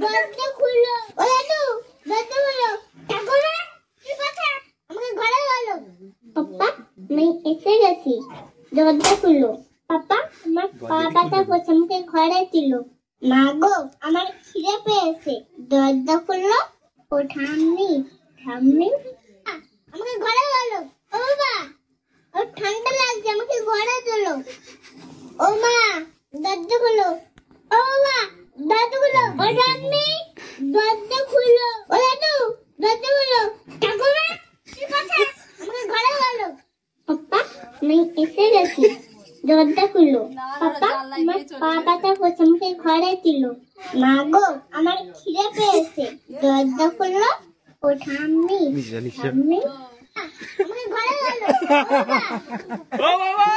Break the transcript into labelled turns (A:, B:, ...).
A: দরজা খুলো। ও দাদু দরজা খুলো। ঠাকুমা কি কথা? আমাকে ঘরে বলো। পাপা আমি এসে গেছি, দরজা খুলো। পাপা আমার পা ব্যথা করছে, আমাকে ঘরে তুলো। মা গো আমার খিদে পেয়েছে, দরজা খুললো। ও ঠাম্মি ঠাম্মি আমাকে ঘরে বলো। ও বাবা ও ঠান্ডা লাগছে, আমাকে ঘরে তোলো। ও মা দরজা খুলো। ও মা দরজা খুলো। ও ঠাম্মি দরজা খুলো। ও দাদু দরজা খুলো। ঠাকুমা কি কথা? আমাকে ঘরে বলো। পাপা আমি এসে গেছি, দরজা খুলো। পাপা আমার পা ব্যথা করছে, আমাকে ঘরে তুলো। মা গো আমার খিদে পেয়েছে, দরজা খুললো। ও ঠাম্মি ঠাম্মি আমাকে ঘরে বলো। ও বাবা